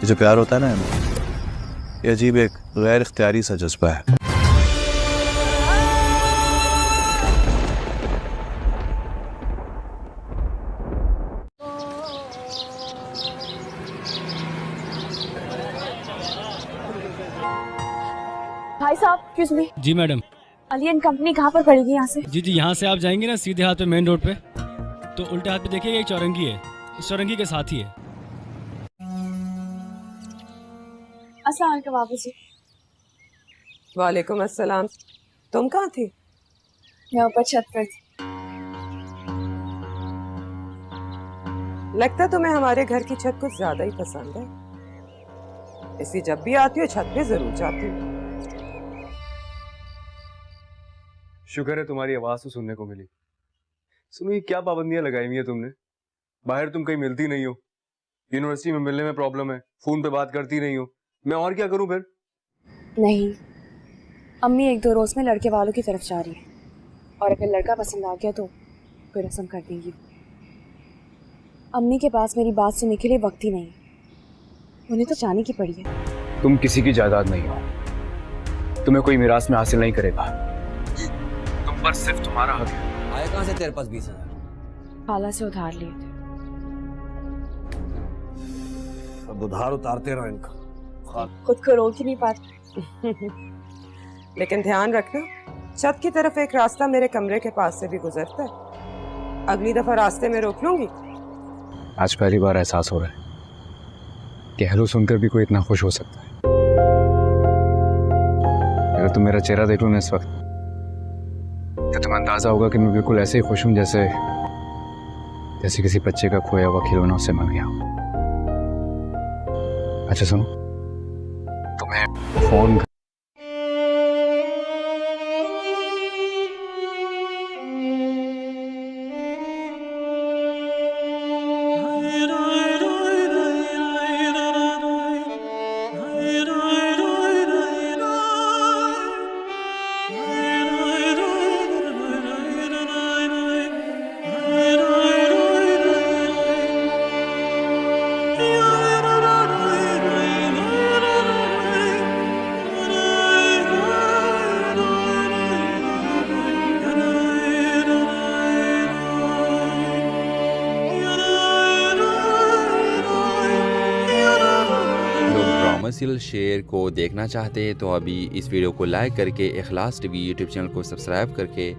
یہ جو پیار ہوتا ہے نا یہ عجیب ایک غیر اختیاری سا جذبہ ہے. بھائی صاحب ایکسکیوز می. جی میڈم. علی اینڈ کمپنی کہاں پر پڑے گی یہاں سے؟ جی یہاں سے آپ جائیں گے نا سیدھے ہاتھ پہ مین روڈ پہ تو الٹے ہاتھ پہ دیکھیے یہ چورنگی ہے, اس چورنگی کے ساتھ ہی ہے. السلام علیکم بابو جی. وعلیکم السلام. تم کہاں تھی؟ میں اوپر چھت پر تھی. لگتا تمہیں ہمارے گھر کی چھت کچھ زیادہ ہی پسند ہے, اس لیے جب بھی آتی ہو چھت پہ ضرور جاتی ہو. شکر ہے تمہاری آواز تو سننے کو ملی. سنو یہ کیا پابندیاں لگائی ہوئی ہیں تم نے؟ باہر تم کہیں ملتی نہیں ہو, یونیورسٹی میں ملنے میں پرابلم ہے, فون پہ بات کرتی نہیں ہو, میں اور کیا کروں پھر؟ نہیں, امی ایک دو روز میں لڑکے والوں کی طرف جا رہی ہے اور اگر لڑکا پسند آ گیا تو کوئی رسم کر دیں گی. امی کے پاس میری بات سننے کے لیے وقت ہی نہیں, انہیں تو جانے کی پڑی ہے. تم کسی کی جائیداد نہیں ہو, تمہیں کوئی میراث میں حاصل نہیں کرے گا, تم پر صرف تمہارا حق ہے. آئے کہاں سے تیرے پاس 20,000؟ خالہ سے ادھار لیے تھے. اب ادھار اتارتے رہو ان کا. خود کو روک ہی نہیں پاتے. لیکن دھیان رکھنا, چھت کی طرف ایک راستہ میرے کمرے کے پاس سے بھی گزرتا ہے, اگلی دفعہ راستے میں روک لوں گی. آج پہلی بار احساس ہو رہا ہے کہ ہیلو سن کر بھی کوئی اتنا خوش ہو سکتا ہے. اگر تم میرا چہرہ دیکھ لو نا اس وقت تو تمہیں اندازہ ہوگا کہ میں بالکل ایسے ہی خوش ہوں جیسے کسی بچے کا کھویا ہوا کھلونا اس سے مل گیا. اچھا سنو, تمہیں فون سیریل شیئر کو دیکھنا چاہتے ہیں تو ابھی اس ویڈیو کو لائک کر کے اخلاص ٹی وی یوٹیوب چینل کو سبسکرائب کر کے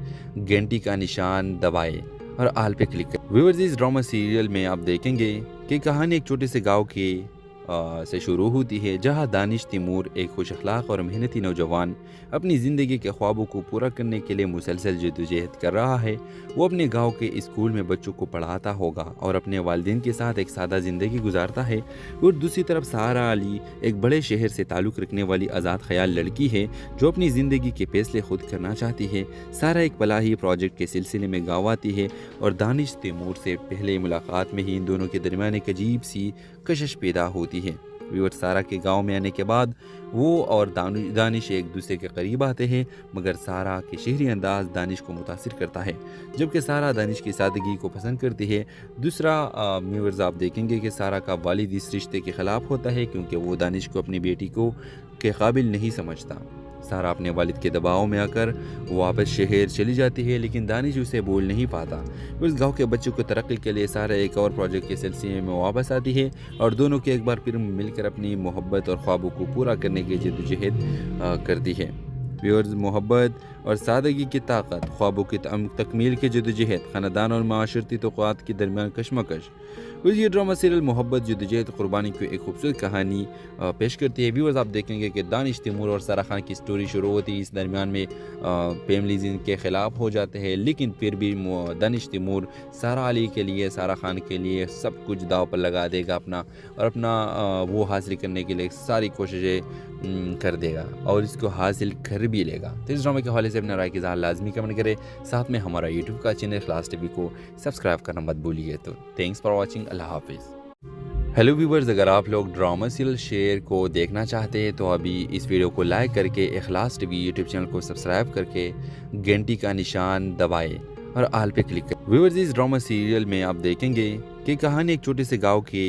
گھنٹی کا نشان دبائے اور آل پہ کلک کریں. ویورز, اس ڈرامہ سیریل میں آپ دیکھیں گے کہ کہانی ایک چھوٹے سے گاؤں کے سے شروع ہوتی ہے جہاں دانش تیمور ایک خوش اخلاق اور محنتی نوجوان اپنی زندگی کے خوابوں کو پورا کرنے کے لیے مسلسل جدوجہد کر رہا ہے. وہ اپنے گاؤں کے اسکول میں بچوں کو پڑھاتا ہوگا اور اپنے والدین کے ساتھ ایک سادہ زندگی گزارتا ہے. اور دوسری طرف سارا علی ایک بڑے شہر سے تعلق رکھنے والی آزاد خیال لڑکی ہے جو اپنی زندگی کے فیصلے خود کرنا چاہتی ہے. سارا ایک فلاحی پروجیکٹ کے سلسلے میں گاؤں آتی ہے اور دانش تیمور سے پہلے ملاقات میں ہی ان دونوں کے درمیان ایک عجیب سی کشش پیدا ہوتی ہے. ویور, سارا کے گاؤں میں آنے کے بعد وہ اور دانش ایک دوسرے کے قریب آتے ہیں, مگر سارا کے شہری انداز دانش کو متاثر کرتا ہے جبکہ سارا دانش کی سادگی کو پسند کرتی ہے. دوسرا ویورز, آپ دیکھیں گے کہ سارا کا والد اس رشتے کے خلاف ہوتا ہے کیونکہ وہ دانش کو اپنی بیٹی کو کے قابل نہیں سمجھتا. سارا اپنے والد کے دباؤ میں آ کر واپس شہر چلی جاتی ہے لیکن دانش اسے بول نہیں پاتا. اس گاؤں کے بچوں کو ترقی کے لیے سارا ایک اور پروجیکٹ کے سلسلے میں واپس آتی ہے اور دونوں کے ایک بار پھر مل کر اپنی محبت اور خوابوں کو پورا کرنے کی جدوجہد کرتی ہے. ویورز, محبت اور سادگی کی طاقت, خوابوں کی تکمیل کی جدوجہد, خاندان اور معاشرتی توقعات کے درمیان کشمکش. یہ ڈرامہ سیریل محبت, جدوجہد, قربانی کی ایک خوبصورت کہانی پیش کرتی ہے. ویورز, آپ دیکھیں گے کہ دانش تیمور اور سارا خان کی سٹوری شروع ہوتی ہے, اس درمیان میں فیملیز ان کے خلاف ہو جاتے ہیں لیکن پھر بھی دانش تیمور سارا علی کے لیے, سارا خان کے لیے سب کچھ داؤ پر لگا دے گا اپنا, اور اپنا وہ حاصل کرنے کے لیے ساری کوششیں کر دے گا اور اس کو حاصل کر بھی لے گا. تو اس ڈرامے کے حوالے سے اپنا رائے کی اظہار لازمی کمنٹ کرے, ساتھ میں ہمارا یوٹیوب کا چینل اخلاص ٹی وی کو سبسکرائب کرنا مت بھولیے. تو تھینکس فار واچنگ, اللہ حافظ. ہیلو ویورز, اگر آپ لوگ ڈرامہ سیریل شیئر کو دیکھنا چاہتے ہیں تو ابھی اس ویڈیو کو لائک کر کے اخلاص ٹی وی یوٹیوب چینل کو سبسکرائب کر کے گھنٹی کا نشان دبائے اور آل پہ کلک کریں. ویورز, اس ڈرامہ سیریل میں آپ دیکھیں گے کہ کہانی ایک چھوٹے سے گاؤں کے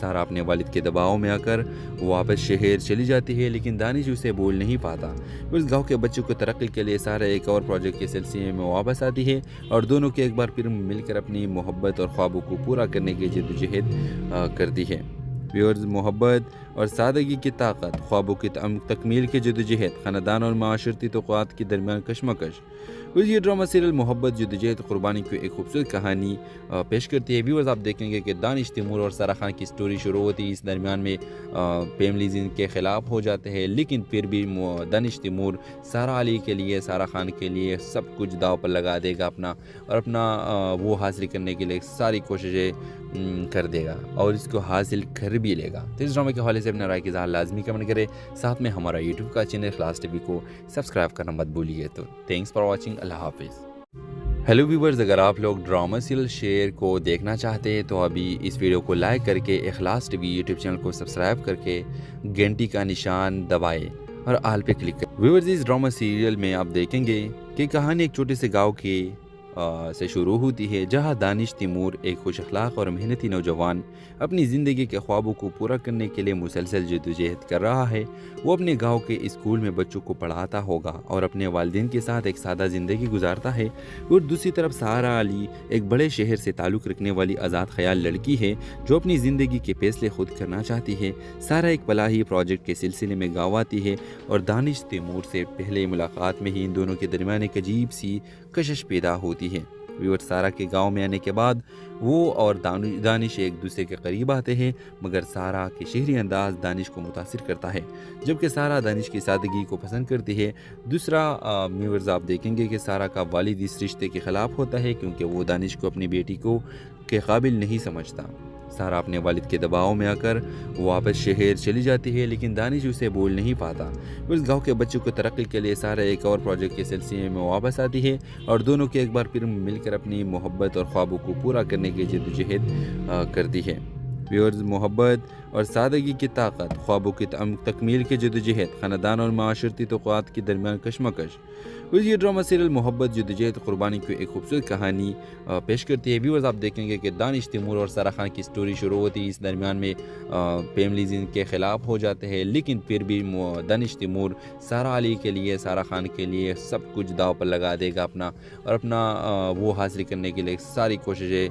سارا اپنے والد کے دباؤ میں آ کر واپس شہر چلی جاتی ہے، لیکن دانش اسے بول نہیں پاتا۔ اس گاؤں کے بچوں کو ترقی کے لیے سارا ایک اور پروجیکٹ کے سلسلے میں واپس آتی ہے اور دونوں کے ایک بار پھر مل کر اپنی محبت اور خوابوں کو پورا کرنے کی جدوجہد کرتی ہے۔ ویورز، محبت اور سادگی کی طاقت، خوابوں کی تکمیل کی جدوجہد، خاندان اور معاشرتی توقعات کے درمیان کشمکش۔ یہ ڈرامہ سیریل محبت، جدوجہد، قربانی کی ایک خوبصورت کہانی پیش کرتی ہے۔ ویورز، آپ دیکھیں گے کہ دانش تیمور اور سارا خان کی سٹوری شروع ہوتی ہے، اس درمیان میں فیملیز ان کے خلاف ہو جاتے ہیں، لیکن پھر بھی دانش تیمور سارا علی کے لیے، سارا خان کے لیے سب کچھ داؤ پر لگا دے گا اپنا وہ حاصل کرنے کے لیے ساری کوششیں کر دے گا اور اس کو حاصل کر بھی لے گا۔ تو اس ڈرامے کے حوالے سے اپنا رائے کی اظہار لازمی کمنٹ کرے، ساتھ میں ہمارا یوٹیوب کا چینل اخلاص ٹی وی کو سبسکرائب کرنا مت بھولیے۔ تو تھینکس فار واچنگ، اللہ حافظ۔ ہیلو ویورز، اگر آپ لوگ ڈرامہ سیریل شیر کو دیکھنا چاہتے ہیں تو ابھی اس ویڈیو کو لائک کر کے اخلاص ٹی وی یوٹیوب چینل کو سبسکرائب کر کے گھنٹی کا نشان دبائے اور آل پہ کلک کریں۔ ویورز، اس ڈرامہ سیریل میں آپ دیکھیں گے کہ کہانی ایک چھوٹے سے گاؤں کے سے شروع ہوتی ہے، جہاں دانش تیمور ایک خوش اخلاق اور محنتی نوجوان اپنی زندگی کے خوابوں کو پورا کرنے کے لیے مسلسل جدوجہد کر رہا ہے۔ وہ اپنے گاؤں کے اسکول میں بچوں کو پڑھاتا ہوگا اور اپنے والدین کے ساتھ ایک سادہ زندگی گزارتا ہے، اور دوسری طرف سارا علی ایک بڑے شہر سے تعلق رکھنے والی آزاد خیال لڑکی ہے جو اپنی زندگی کے فیصلے خود کرنا چاہتی ہے۔ سارا ایک فلاحی پروجیکٹ کے سلسلے میں گاؤں آتی ہے اور دانش تیمور سے پہلے ملاقات میں ہی ان دونوں کے درمیان ایک عجیب سی کشش پیدا ہوتی ہے۔ ویور، سارا کے گاؤں میں آنے کے بعد وہ اور دانش ایک دوسرے کے قریب آتے ہیں، مگر سارا کے شہری انداز دانش کو متاثر کرتا ہے، جبکہ سارا دانش کی سادگی کو پسند کرتی ہے۔ دوسرا ویورز، آپ دیکھیں گے کہ سارا کا والد اس رشتے کے خلاف ہوتا ہے کیونکہ وہ دانش کو اپنی بیٹی کو کے قابل نہیں سمجھتا۔ سارا اپنے والد کے دباؤ میں آ کر واپس شہر چلی جاتی ہے، لیکن دانش اسے بول نہیں پاتا۔ اس گاؤں کے بچوں کو ترقی کے لیے سارا ایک اور پروجیکٹ کے سلسلے میں واپس آتی ہے اور دونوں کے ایک بار پھر مل کر اپنی محبت اور خوابوں کو پورا کرنے کی جدوجہد کرتی ہے۔ ویورز، محبت اور سادگی کی طاقت، خوابوں کی تکمیل کی جدوجہد، خاندان اور معاشرتی توقعات کے درمیان کشمکش۔ یہ ڈرامہ سیریل محبت، جدوجہد، قربانی کی ایک خوبصورت کہانی پیش کرتی ہے۔ ویورز، آپ دیکھیں گے کہ دانش تیمور اور سارا خان کی سٹوری شروع ہوتی ہے، اس درمیان میں فیملیز ان کے خلاف ہو جاتے ہیں، لیکن پھر بھی دانش تیمور سارا علی کے لیے، سارا خان کے لیے سب کچھ داؤ پر لگا دے گا اپنا وہ حاصل کرنے کے لیے ساری کوششیں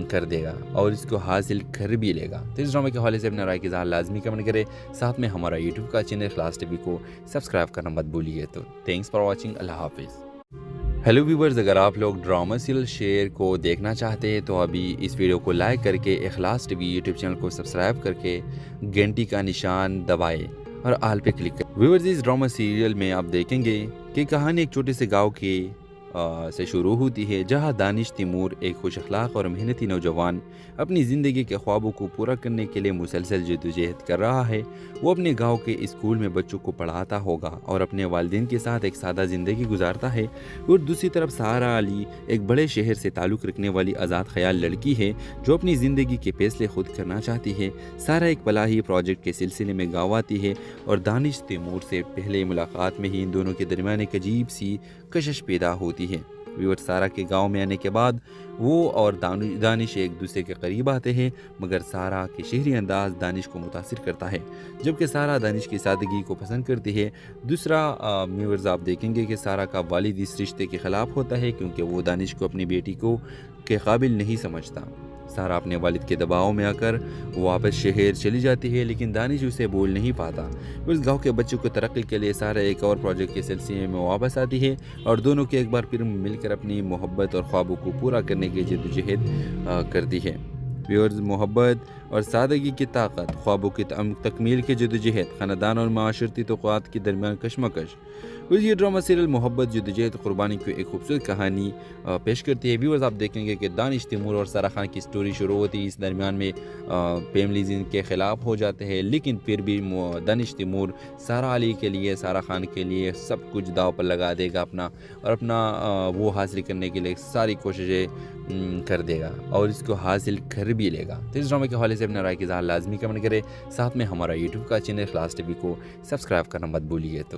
کر دے گا اور اس کو حاصل کر بھی لے گا۔ تو اس ڈرامے کے حوالے سے اپنا رائے کی اظہار لازمی کمنٹ کرے، ساتھ میں ہمارا یوٹیوب کا چینل اخلاص ٹی وی کو سبسکرائب کرنا مت بھولیے۔ تو تھینکس فار واچنگ، اللہ حافظ۔ ہیلو ویورز، اگر آپ لوگ ڈرامہ سیریل شیر کو دیکھنا چاہتے ہیں تو ابھی اس ویڈیو کو لائک کر کے اخلاص ٹی وی یوٹیوب چینل کو سبسکرائب کر کے گھنٹی کا نشان دبائے اور آل پہ کلک کریں۔ ویورز، اس ڈرامہ سیریل میں آپ دیکھیں گے کہ کہانی ایک چھوٹے سے گاؤں کے سے شروع ہوتی ہے، جہاں دانش تیمور ایک خوش اخلاق اور محنتی نوجوان اپنی زندگی کے خوابوں کو پورا کرنے کے لیے مسلسل جدوجہد کر رہا ہے۔ وہ اپنے گاؤں کے اسکول میں بچوں کو پڑھاتا ہوگا اور اپنے والدین کے ساتھ ایک سادہ زندگی گزارتا ہے، اور دوسری طرف سارا علی ایک بڑے شہر سے تعلق رکھنے والی آزاد خیال لڑکی ہے جو اپنی زندگی کے فیصلے خود کرنا چاہتی ہے۔ سارا ایک فلاحی پروجیکٹ کے سلسلے میں گاؤں آتی ہے اور دانش تیمور سے پہلے ملاقات میں ہی ان دونوں کے درمیان ایک عجیب سی کشش پیدا ہوتی ہے۔ ویور، سارا کے گاؤں میں آنے کے بعد وہ اور دانش ایک دوسرے کے قریب آتے ہیں، مگر سارا کے شہری انداز دانش کو متاثر کرتا ہے، جبکہ سارا دانش کی سادگی کو پسند کرتی ہے۔ دوسرا ویورز، آپ دیکھیں گے کہ سارا کا والد اس رشتے کے خلاف ہوتا ہے کیونکہ وہ دانش کو اپنی بیٹی کو کے قابل نہیں سمجھتا۔ سارا اپنے والد کے دباؤ میں آ کر واپس شہر چلی جاتی ہے، لیکن دانش اسے بول نہیں پاتا۔ اس گاؤں کے بچوں کو ترقی کے لیے سارا ایک اور پروجیکٹ کے سلسلے میں واپس آتی ہے اور دونوں کے ایک بار پھر مل کر اپنی محبت اور خوابوں کو پورا کرنے کی جدوجہد کرتی ہے۔ ویورز، محبت اور سادگی کی طاقت، خوابوں کی تکمیل کی جدوجہد، خاندان اور معاشرتی توقعات کے درمیان کشمکش۔ یہ ڈرامہ سیریل محبت، جدوجہد، قربانی کی ایک خوبصورت کہانی پیش کرتی ہے۔ ویورز، آپ دیکھیں گے کہ دانش تیمور اور سارا خان کی سٹوری شروع ہوتی ہے، اس درمیان میں فیملیز ان کے خلاف ہو جاتے ہیں، لیکن پھر بھی دانش تیمور سارا علی کے لیے، سارا خان کے لیے سب کچھ داؤ پر لگا دے گا اپنا وہ حاصل کرنے کے لیے ساری کوششیں کر دے گا اور اس کو حاصل کر بھی لے گا۔ تو اس ڈرامے کے حوالے سے اپنا رائے کی اظہار لازمی کمنٹ کرے، ساتھ میں ہمارا یوٹیوب کا چینل اخلاص ٹی وی کو سبسکرائب کرنا مت بھولیے۔ تو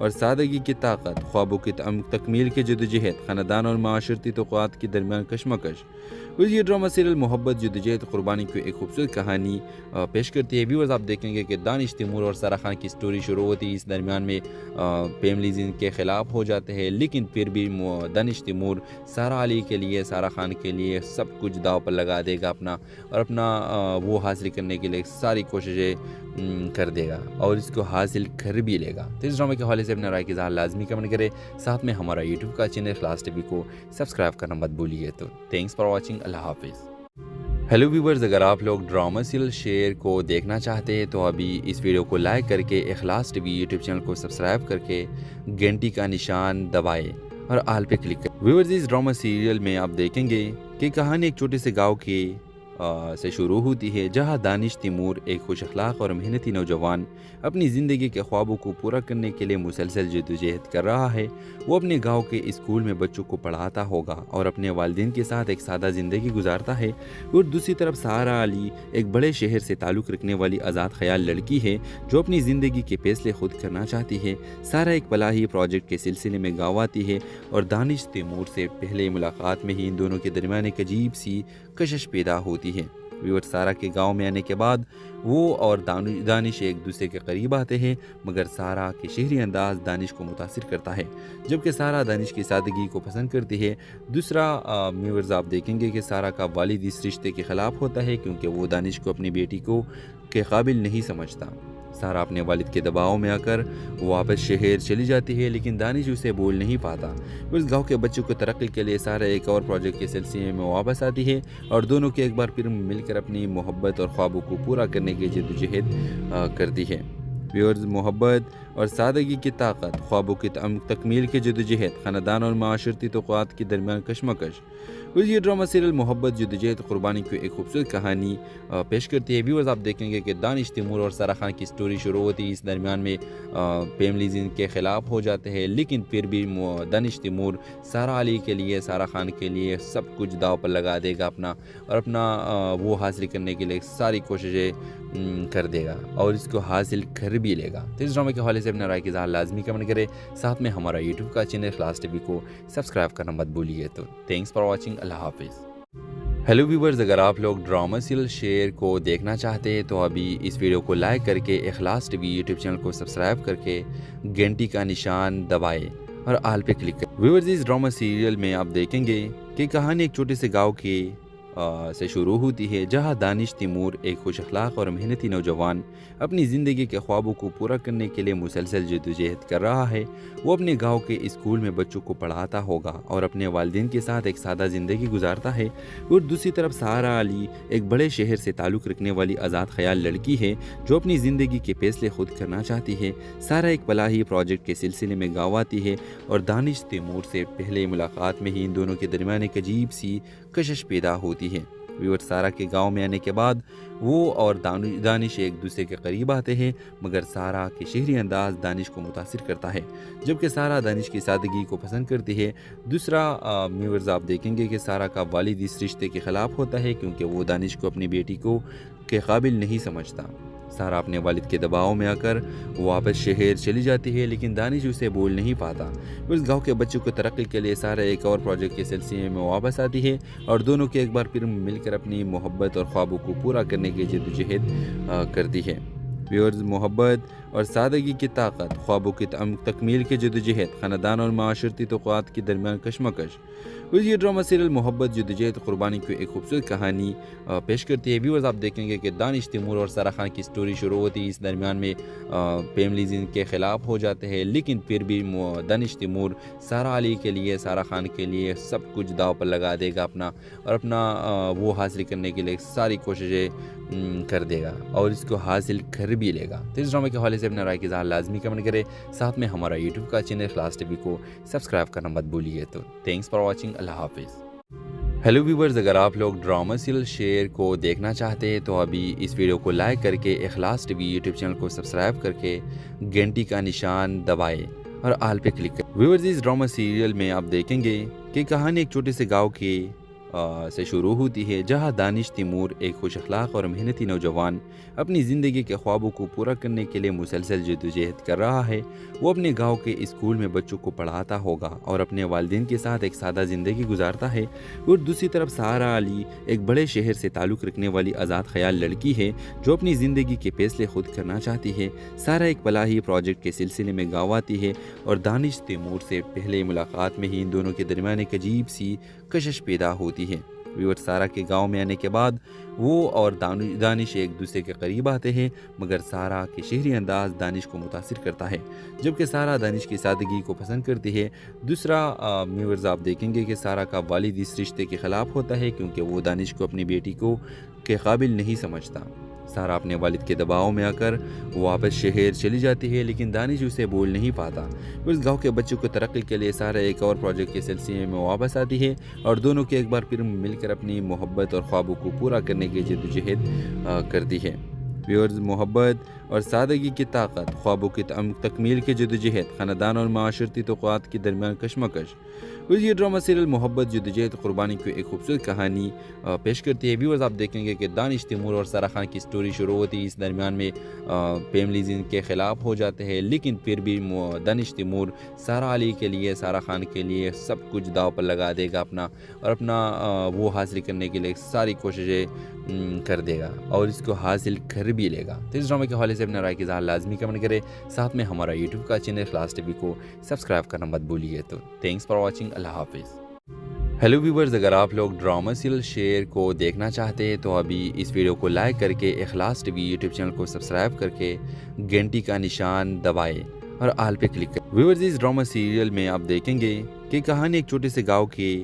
اور سادگی کی طاقت، خوابوں کی تکمیل کی جدوجہد، خاندان اور معاشرتی توقعات کے درمیان کشمکش۔ یہ ڈرامہ سیریل محبت جدوجہد قربانی کی ایک خوبصورت کہانی پیش کرتی ہے۔ ویورز آپ دیکھیں گے کہ دانش تیمور اور سارا خان کی سٹوری شروع ہوتی ہے، اس درمیان میں فیملیز ان کے خلاف ہو جاتے ہیں، لیکن پھر بھی دانش تیمور سارا علی کے لیے، سارا خان کے لیے سب کچھ داؤ پر لگا دے گا اپنا وہ حاصل کرنے کے لیے ساری کوششیں کر دے گا اور اس کو حاصل کر بھی لے گا۔ تو اس ڈرامے کے حوالے سے اپنے رائے کی اظہار لازمی کمنٹ کرے، ساتھ میں ہمارا یوٹیوب کا چینل اخلاص ٹی وی کو سبسکرائب کرنا مت بھولیے۔ تو تھینکس فار واچنگ، اللہ حافظ۔ ہیلو ویورز، اگر آپ لوگ ڈرامہ سیریل شیر کو دیکھنا چاہتے ہیں تو ابھی اس ویڈیو کو لائک کر کے اخلاص ٹی وی یوٹیوب چینل کو سبسکرائب کر کے گھنٹی کا نشان دبائے اور آل پہ کلک کریں۔ ویورز، اس ڈرامہ سیریل میں آپ دیکھیں گے کہ کہانی ایک چھوٹے سے گاؤں کے سے شروع ہوتی ہے، جہاں دانش تیمور ایک خوش اخلاق اور محنتی نوجوان اپنی زندگی کے خوابوں کو پورا کرنے کے لیے مسلسل جدوجہد کر رہا ہے۔ وہ اپنے گاؤں کے اسکول میں بچوں کو پڑھاتا ہوگا اور اپنے والدین کے ساتھ ایک سادہ زندگی گزارتا ہے، اور دوسری طرف سارا علی ایک بڑے شہر سے تعلق رکھنے والی آزاد خیال لڑکی ہے جو اپنی زندگی کے فیصلے خود کرنا چاہتی ہے۔ سارا ایک فلاحی پروجیکٹ کے سلسلے میں گاؤں آتی ہے اور دانش تیمور سے پہلے ملاقات میں ہی ان دونوں کے درمیان ایک عجیب سی کشش پیدا ہوتی ہے۔ ویور، سارا کے گاؤں میں آنے کے بعد وہ اور دانش ایک دوسرے کے قریب آتے ہیں، مگر سارا کے شہری انداز دانش کو متاثر کرتا ہے، جبکہ سارا دانش کی سادگی کو پسند کرتی ہے۔ دوسرا ویورز آپ دیکھیں گے کہ سارا کا والد اس رشتے کے خلاف ہوتا ہے کیونکہ وہ دانش کو اپنی بیٹی کو کے قابل نہیں سمجھتا۔ سارا اپنے والد کے دباؤ میں آ کر واپس شہر چلی جاتی ہے، لیکن دانش اسے بول نہیں پاتا۔ اس گاؤں کے بچوں کو ترقی کے لیے سارا ایک اور پروجیکٹ کے سلسلے میں واپس آتی ہے اور دونوں کے ایک بار پھر مل کر اپنی محبت اور خوابوں کو پورا کرنے کی جدوجہد کرتی ہے۔ ویورز، محبت اور سادگی کی طاقت، خوابوں کی تکمیل کی جدوجہد، خاندان اور معاشرتی توقعات کے درمیان کشمکش۔ یہ ڈرامہ سیریل محبت جدوجہد قربانی کی ایک خوبصورت کہانی پیش کرتی ہے۔ ویورز آپ دیکھیں گے کہ دانش تیمور اور سارا خان کی سٹوری شروع ہوتی ہے، اس درمیان میں فیملیز ان کے خلاف ہو جاتے ہیں، لیکن پھر بھی دانش تیمور سارا علی کے لیے، سارا خان کے لیے سب کچھ داؤ پر لگا دے گا اپنا وہ حاصل کرنے کے لیے ساری کوششیں کر دے گا اور اس کو حاصل کر بھی لے گا۔ تو اس ڈرامے کے حوالے سے اپنے رائے کی اظہار لازمی کمنٹ کرے، ساتھ میں ہمارا یوٹیوب کا چینل اخلاص ٹی وی کو سبسکرائب کرنا مت بھولیے۔ تو تھینکس فار واچنگ، اللہ حافظ۔ ہیلو ویورز، اگر آپ لوگ ڈرامہ سیریل شیر کو دیکھنا چاہتے ہیں تو ابھی اس ویڈیو کو لائک کر کے اخلاص ٹی وی یوٹیوب چینل کو سبسکرائب کر کے گھنٹی کا نشان دبائے اور آل پہ کلک کریں۔ ویورز، اس ڈرامہ سیریل میں آپ دیکھیں گے کہ کہانی ایک چھوٹے سے گاؤں کے سے شروع ہوتی ہے، جہاں دانش تیمور ایک خوش اخلاق اور محنتی نوجوان اپنی زندگی کے خوابوں کو پورا کرنے کے لیے مسلسل جدوجہد کر رہا ہے۔ وہ اپنے گاؤں کے اسکول میں بچوں کو پڑھاتا ہوگا اور اپنے والدین کے ساتھ ایک سادہ زندگی گزارتا ہے، اور دوسری طرف سارا علی ایک بڑے شہر سے تعلق رکھنے والی آزاد خیال لڑکی ہے جو اپنی زندگی کے فیصلے خود کرنا چاہتی ہے۔ سارا ایک فلاحی پروجیکٹ کے سلسلے میں گاؤں آتی ہے اور دانش تیمور سے پہلے ملاقات میں ہی ان دونوں کے درمیان ایک عجیب سی کشش پیدا ہوتی ہے۔ ویور، سارا کے گاؤں میں آنے کے بعد وہ اور دانش ایک دوسرے کے قریب آتے ہیں، مگر سارا کے شہری انداز دانش کو متاثر کرتا ہے، جبکہ سارا دانش کی سادگی کو پسند کرتی ہے۔ دوسرا ویورز آپ دیکھیں گے کہ سارا کا والد اس رشتے کے خلاف ہوتا ہے کیونکہ وہ دانش کو اپنی بیٹی کو کے قابل نہیں سمجھتا۔ سارا اپنے والد کے دباؤ میں آ کر واپس شہر چلی جاتی ہے، لیکن دانش اسے بول نہیں پاتا۔ اس گاؤں کے بچوں کو ترقی کے لیے سارا ایک اور پروجیکٹ کے سلسلے میں واپس آتی ہے اور دونوں کے ایک بار پھر مل کر اپنی محبت اور خوابوں کو پورا کرنے کی جدوجہد کرتی ہے۔ ویورز، محبت اور سادگی کی طاقت، خوابوں کی تکمیل کی جدوجہد، خاندان اور معاشرتی توقعات کے درمیان کشمکش۔ یہ ڈرامہ سیریل محبت جدوجہد قربانی کی ایک خوبصورت کہانی پیش کرتی ہے۔ ویورز آپ دیکھیں گے کہ دانش تیمور اور سارا خان کی سٹوری شروع ہوتی ہے، اس درمیان میں فیملیز ان کے خلاف ہو جاتے ہیں، لیکن پھر بھی دانش تیمور سارا علی کے لیے، سارا خان کے لیے سب کچھ داؤ پر لگا دے گا اپنا وہ حاصل کرنے کے لیے ساری کوششیں کر دے گا اور اس کو حاصل کر بھی لے گا۔ تو اس ڈرامے کے حوالے سے اپنے رائے کی اظہار لازمی کمنٹ کرے، ساتھ میں ہمارا یوٹیوب کا چینل اخلاص ٹی وی کو سبسکرائب کرنا مت بھولیے۔ تو تھینکس فار واچنگ، اللہ حافظ۔ ہیلو ویورز، اگر آپ لوگ ڈرامہ سیریل شیر کو دیکھنا چاہتے ہیں تو ابھی اس ویڈیو کو لائک کر کے اخلاص ٹی وی یوٹیوب چینل کو سبسکرائب کر کے گھنٹی کا نشان دبائے اور آل پہ کلک کریں۔ ویورز، اس ڈرامہ سیریل میں آپ دیکھیں گے کہ کہانی ایک چھوٹے سے گاؤں کے سے شروع ہوتی ہے، جہاں دانش تیمور ایک خوش اخلاق اور محنتی نوجوان اپنی زندگی کے خوابوں کو پورا کرنے کے لیے مسلسل جدوجہد کر رہا ہے۔ وہ اپنے گاؤں کے اسکول میں بچوں کو پڑھاتا ہوگا اور اپنے والدین کے ساتھ ایک سادہ زندگی گزارتا ہے، اور دوسری طرف سہارا علی ایک بڑے شہر سے تعلق رکھنے والی آزاد خیال لڑکی ہے جو اپنی زندگی کے فیصلے خود کرنا چاہتی ہے۔ سارا ایک فلاحی پروجیکٹ کے سلسلے میں گاؤں آتی ہے، اور دانش تیمور سے پہلے ملاقات میں ہی ان دونوں کے درمیان ایک عجیب سی کشش پیدا ہوتی ہے۔ ویور سارا کے گاؤں میں آنے کے بعد وہ اور دانش ایک دوسرے کے قریب آتے ہیں، مگر سارا کے شہری انداز دانش کو متاثر کرتا ہے، جبکہ سارا دانش کی سادگی کو پسند کرتی ہے۔ دوسرا ویورز آپ دیکھیں گے کہ سارا کا والد اس رشتے کے خلاف ہوتا ہے کیونکہ وہ دانش کو اپنی بیٹی کو کے قابل نہیں سمجھتا۔ سارا اپنے والد کے دباؤ میں آ کر واپس شہر چلی جاتی ہے، لیکن دانش اسے بول نہیں پاتا۔ اس گاؤں کے بچوں کو ترقی کے لیے سارا ایک اور پروجیکٹ کے سلسلے میں واپس آتی ہے، اور دونوں کے ایک بار پھر مل کر اپنی محبت اور خوابوں کو پورا کرنے کی جدوجہد کرتی ہے۔ ویورز، محبت اور سادگی کی طاقت، خوابوں کی تکمیل کی جدوجہد، خاندان اور معاشرتی توقعات کے درمیان کشمکش۔ یہ ڈرامہ سیریل محبت، جدوجہد، قربانی کی ایک خوبصورت کہانی پیش کرتی ہے۔ ویورز، آپ دیکھیں گے کہ دانش تیمور اور سارا خان کی سٹوری شروع ہوتی ہے، اس درمیان میں فیملیز ان کے خلاف ہو جاتے ہیں، لیکن پھر بھی دانش تیمور سارا علی کے لیے، سارا خان کے لیے سب کچھ داؤ پر لگا دے گا اور اپنا وہ حاصل کرنے کے لیے ساری کوششیں کر دے گا، اور اس کو حاصل کر بھی لے گا۔ تو اس ڈرامے کے حوالے سے اپنا رائے کی اظہار لازمی کمنٹ کرے، ساتھ میں ہمارا یوٹیوب کا چینل اخلاص ٹی وی کو سبسکرائب کرنا مت بھولیے۔ تو تھینکس فار واچنگ، اللہ حافظ۔ ہیلو ویورز، اگر آپ لوگ ڈرامہ سیریل شیر کو دیکھنا چاہتے ہیں تو ابھی اس ویڈیو کو لائک کر کے اخلاص ٹی وی یوٹیوب چینل کو سبسکرائب کر کے گھنٹی کا نشان دبائے اور آل پہ کلک کریں۔ ویورز، اس ڈرامہ سیریل میں آپ دیکھیں گے کہ کہانی ایک چھوٹے سے گاؤں کے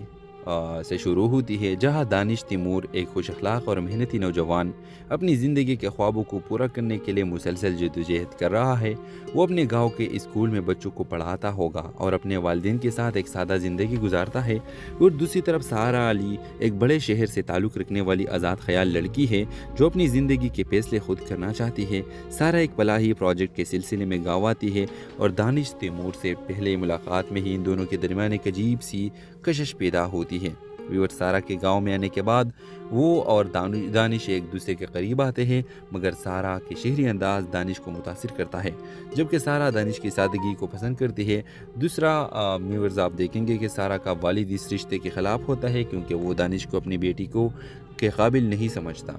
سے شروع ہوتی ہے، جہاں دانش تیمور ایک خوش اخلاق اور محنتی نوجوان اپنی زندگی کے خوابوں کو پورا کرنے کے لیے مسلسل جدوجہد کر رہا ہے۔ وہ اپنے گاؤں کے اسکول میں بچوں کو پڑھاتا ہوگا اور اپنے والدین کے ساتھ ایک سادہ زندگی گزارتا ہے، اور دوسری طرف سہارا علی ایک بڑے شہر سے تعلق رکھنے والی آزاد خیال لڑکی ہے جو اپنی زندگی کے فیصلے خود کرنا چاہتی ہے۔ سارا ایک فلاحی پروجیکٹ کے سلسلے میں گاؤں آتی ہے، اور دانش تیمور سے پہلے ملاقات میں ہی ان دونوں کے درمیان ایک عجیب سی کشش پیدا ہوتی ہے۔ ویور سارا کے گاؤں میں آنے کے بعد وہ اور دانش ایک دوسرے کے قریب آتے ہیں، مگر سارا کے شہری انداز دانش کو متاثر کرتا ہے، جبکہ سارا دانش کی سادگی کو پسند کرتی ہے۔ دوسرا ویورز، آپ دیکھیں گے کہ سارا کا والد اس رشتے کے خلاف ہوتا ہے کیونکہ وہ دانش کو اپنی بیٹی کو کے قابل نہیں سمجھتا۔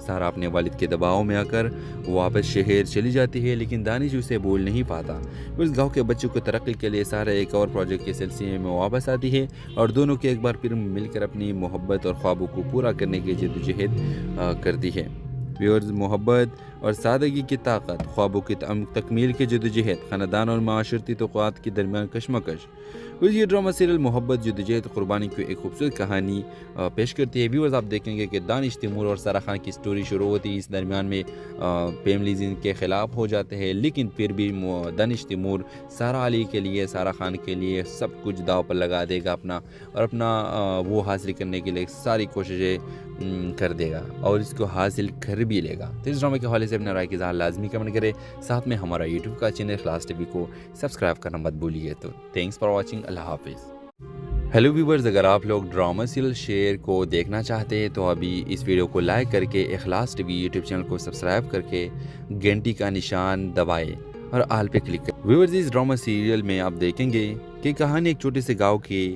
سارا اپنے والد کے دباؤ میں آ کر واپس شہر چلی جاتی ہے، لیکن دانش اسے بول نہیں پاتا۔ اس گاؤں کے بچوں کو ترقی کے لیے سارا ایک اور پروجیکٹ کے سلسلے میں واپس آتی ہے، اور دونوں کے ایک بار پھر مل کر اپنی محبت اور خوابوں کو پورا کرنے کی جدوجہد کرتی ہے۔ ویورز، محبت اور سادگی کی طاقت، خوابوں کی تکمیل کی جدوجہد، خاندان اور معاشرتی توقعات کے درمیان کشمکش۔ یہ ڈرامہ سیریل محبت، جدوجہد، قربانی کی ایک خوبصورت کہانی پیش کرتی ہے۔ ویورز، آپ دیکھیں گے کہ دانش تیمور اور سارا خان کی سٹوری شروع ہوتی ہے، اس درمیان میں فیملیز ان کے خلاف ہو جاتے ہیں، لیکن پھر بھی دانش تیمور سارا علی کے لیے، سارا خان کے لیے سب کچھ داؤ پر لگا دے گا اور اپنا وہ حاصل کرنے کے لیے ساری کوششیں کر دے گا، اور اس کو حاصل کر بھی لے گا۔ تو اس ڈرامے کے حوالے سے اپنا رائے کی اظہار لازمی کمنٹ کرے، ساتھ میں ہمارا یوٹیوب کا چینل اخلاص ٹی وی کو سبسکرائب کرنا مت بھولیے۔ تو تھینکس فار واچنگ، اللہ حافظ۔ ہیلو ویورز، اگر آپ لوگ ڈرامہ سیریل شیر کو دیکھنا چاہتے ہیں تو ابھی اس ویڈیو کو لائک کر کے اخلاص ٹی وی یوٹیوب چینل کو سبسکرائب کر کے گھنٹی کا نشان دبائے اور آل پہ کلک کریں۔ ویورز، اس ڈرامہ سیریل میں آپ دیکھیں گے کہ کہانی ایک چھوٹے سے گاؤں کے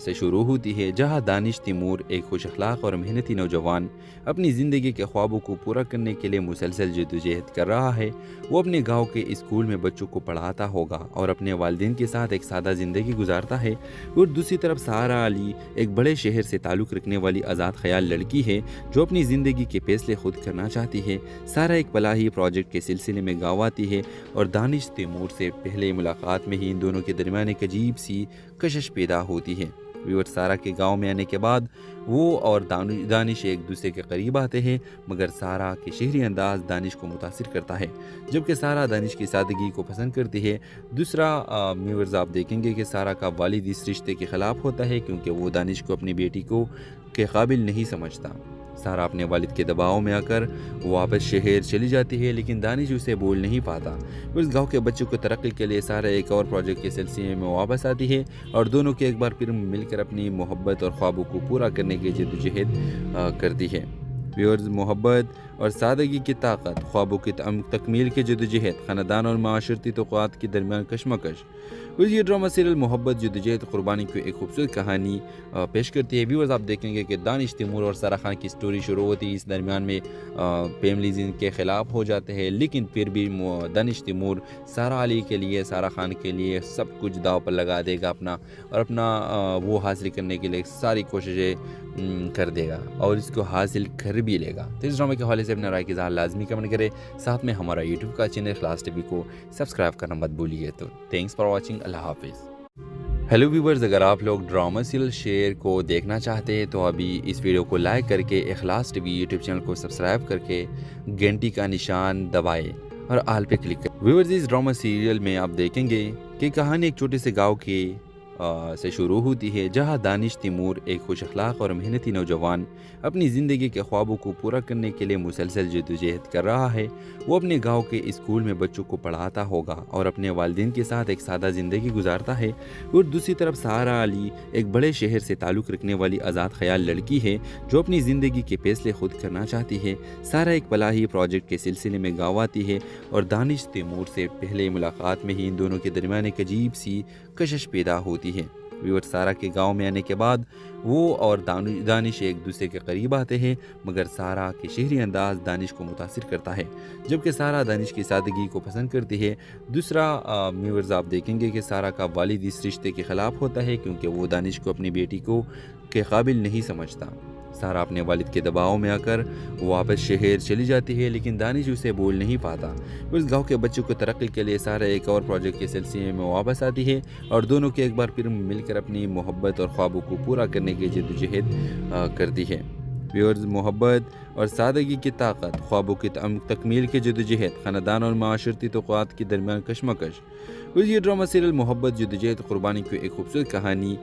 سے شروع ہوتی ہے، جہاں دانش تیمور ایک خوش اخلاق اور محنتی نوجوان اپنی زندگی کے خوابوں کو پورا کرنے کے لیے مسلسل جدوجہد کر رہا ہے۔ وہ اپنے گاؤں کے اسکول میں بچوں کو پڑھاتا ہوگا اور اپنے والدین کے ساتھ ایک سادہ زندگی گزارتا ہے، اور دوسری طرف سہارا علی ایک بڑے شہر سے تعلق رکھنے والی آزاد خیال لڑکی ہے جو اپنی زندگی کے فیصلے خود کرنا چاہتی ہے۔ سارا ایک فلاحی پروجیکٹ کے سلسلے میں گاؤں آتی ہے، اور دانش تیمور سے پہلے ملاقات میں ہی ان دونوں کے درمیان ایک عجیب سی کشش پیدا ہوتی ہے۔ ویور سارا کے گاؤں میں آنے کے بعد وہ اور دانش ایک دوسرے کے قریب آتے ہیں، مگر سارا کے شہری انداز دانش کو متاثر کرتا ہے، جبکہ سارا دانش کی سادگی کو پسند کرتی ہے۔ دوسرا ویورز، آپ دیکھیں گے کہ سارا کا والد اس رشتے کے خلاف ہوتا ہے کیونکہ وہ دانش کو اپنی بیٹی کو کے قابل نہیں سمجھتا۔ سارا اپنے والد کے دباؤ میں آ کر واپس شہر چلی جاتی ہے، لیکن دانش اسے بول نہیں پاتا۔ اس گاؤں کے بچوں کو ترقی کے لیے سارا ایک اور پروجیکٹ کے سلسلے میں واپس آتی ہے اور دونوں کے ایک بار پھر مل کر اپنی محبت اور خوابوں کو پورا کرنے کی جدوجہد کرتی ہے۔ ویورز، محبت اور سادگی کی طاقت، خوابوں کی تکمیل کی جدوجہد، خاندان اور معاشرتی توقعات کے درمیان کشمکش۔ یہ ڈرامہ سیریل محبت، جدوجہد، قربانی کی ایک خوبصورت کہانی پیش کرتی ہے۔ ویورز، آپ دیکھیں گے کہ دانش، تیمور اور سارا خان کی سٹوری شروع ہوتی ہے، اس درمیان میں فیملیز ان کے خلاف ہو جاتے ہیں، لیکن پھر بھی دانش تیمور سارا علی کے لیے، سارا خان کے لیے سب کچھ داؤ پر لگا دے گا اپنا وہ حاصل کرنے کے لیے ساری کوششیں کر دے گا اور اس کو حاصل کر بھی لے گا۔ تو اس ڈرامے کے حوالے سے اپنے رائے کی اظہار لازمی کمنٹ کرے، ساتھ میں ہمارا یوٹیوب کا چینل اخلاص ٹی وی کو سبسکرائب کرنا مت بھولیے۔ تو تھینکس فار واچنگ، اللہ حافظ۔ ہیلو ویورز، اگر آپ لوگ ڈرامہ سیریل شیر کو دیکھنا چاہتے ہیں تو ابھی اس ویڈیو کو لائک کر کے اخلاص ٹی وی یوٹیوب چینل کو سبسکرائب کر کے گھنٹی کا نشان دبائے اور آل پہ کلک کریں۔ ویورز، اس ڈرامہ سیریل میں آپ دیکھیں گے کہ کہانی ایک چھوٹے سے گاؤں کے سے شروع ہوتی ہے، جہاں دانش تیمور، ایک خوش اخلاق اور محنتی نوجوان، اپنی زندگی کے خوابوں کو پورا کرنے کے لیے مسلسل جدوجہد کر رہا ہے۔ وہ اپنے گاؤں کے اسکول میں بچوں کو پڑھاتا ہوگا اور اپنے والدین کے ساتھ ایک سادہ زندگی گزارتا ہے، اور دوسری طرف سارا علی ایک بڑے شہر سے تعلق رکھنے والی آزاد خیال لڑکی ہے جو اپنی زندگی کے فیصلے خود کرنا چاہتی ہے۔ سارا ایک فلاحی پروجیکٹ کے سلسلے میں گاؤں آتی ہے اور دانش تیمور سے پہلے ملاقات میں ہی ان دونوں کے درمیان ایک عجیب سی کشش پیدا ہوتی ہے۔ ویور، سارا کے گاؤں میں آنے کے بعد وہ اور دانش ایک دوسرے کے قریب آتے ہیں، مگر سارا کے شہری انداز دانش کو متاثر کرتا ہے، جبکہ سارا دانش کی سادگی کو پسند کرتی ہے۔ دوسرا ویورز، آپ دیکھیں گے کہ سارا کا والد اس رشتے کے خلاف ہوتا ہے کیونکہ وہ دانش کو اپنی بیٹی کو کے قابل نہیں سمجھتا۔ سارا اپنے والد کے دباؤ میں آ کر واپس شہر چلی جاتی ہے، لیکن دانش اسے بول نہیں پاتا۔ اس گاؤں کے بچوں کو ترقی کے لیے سارا ایک اور پروجیکٹ کے سلسلے میں واپس آتی ہے اور دونوں کے ایک بار پھر مل کر اپنی محبت اور خوابوں کو پورا کرنے کی جدوجہد کرتی ہے۔ ویورز، محبت اور سادگی کی طاقت، خوابوں کی تکمیل کی جدوجہد، خاندان اور معاشرتی توقعات کے درمیان کشمکش۔ یہ ڈرامہ سیریل محبت، جدوجہد، قربانی کی ایک خوبصورت کہانی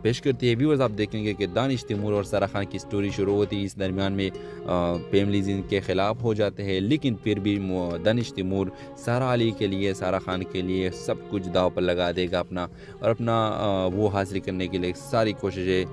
پیش کرتی ہے۔ ویورز، آپ دیکھیں گے کہ دانش، تیمور اور سارا خان کی سٹوری شروع ہوتی ہے، اس درمیان میں فیملیز ان کے خلاف ہو جاتے ہیں، لیکن پھر بھی دانش تیمور سارا علی کے لیے، سارا خان کے لیے سب کچھ داؤ پر لگا دے گا اپنا وہ حاصل کرنے کے لیے ساری کوششیں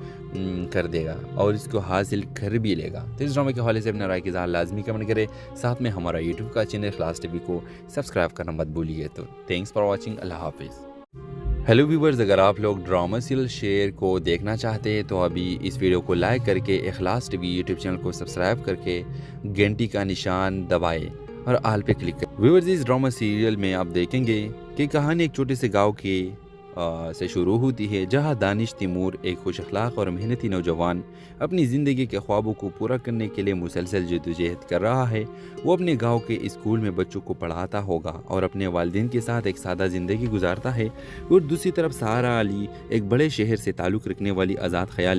کر دے گا اور اس کو حاصل کر بھی لے گا۔ تو اس ڈرامے کے حوالے سے اپنے رائے کی اظہار لازمی کمنٹ کرے، ساتھ میں ہمارا یوٹیوب کا چینل اخلاص ٹی وی کو سبسکرائب کرنا مت بھولیے۔ تو تھینکس فار واچنگ، اللہ حافظ۔ ہیلو ویورز، اگر آپ لوگ ڈرامہ سیریل شیر کو دیکھنا چاہتے ہیں تو ابھی اس ویڈیو کو لائک کر کے اخلاص ٹی وی یوٹیوب چینل کو سبسکرائب کر کے گھنٹی کا نشان دبائے اور آل پہ کلک کریں۔ ویورز، اس ڈرامہ سیریل میں آپ دیکھیں گے کہ کہانی ایک چھوٹے سے گاؤں کے سے شروع ہوتی ہے، جہاں دانش تیمور، ایک خوش اخلاق اور محنتی نوجوان، اپنی زندگی کے خوابوں کو پورا کرنے کے لیے مسلسل جدوجہد کر رہا ہے۔ وہ اپنے گاؤں کے اسکول میں بچوں کو پڑھاتا ہوگا اور اپنے والدین کے ساتھ ایک سادہ زندگی گزارتا ہے، اور دوسری طرف سارا علی ایک بڑے شہر سے تعلق رکھنے والی آزاد خیال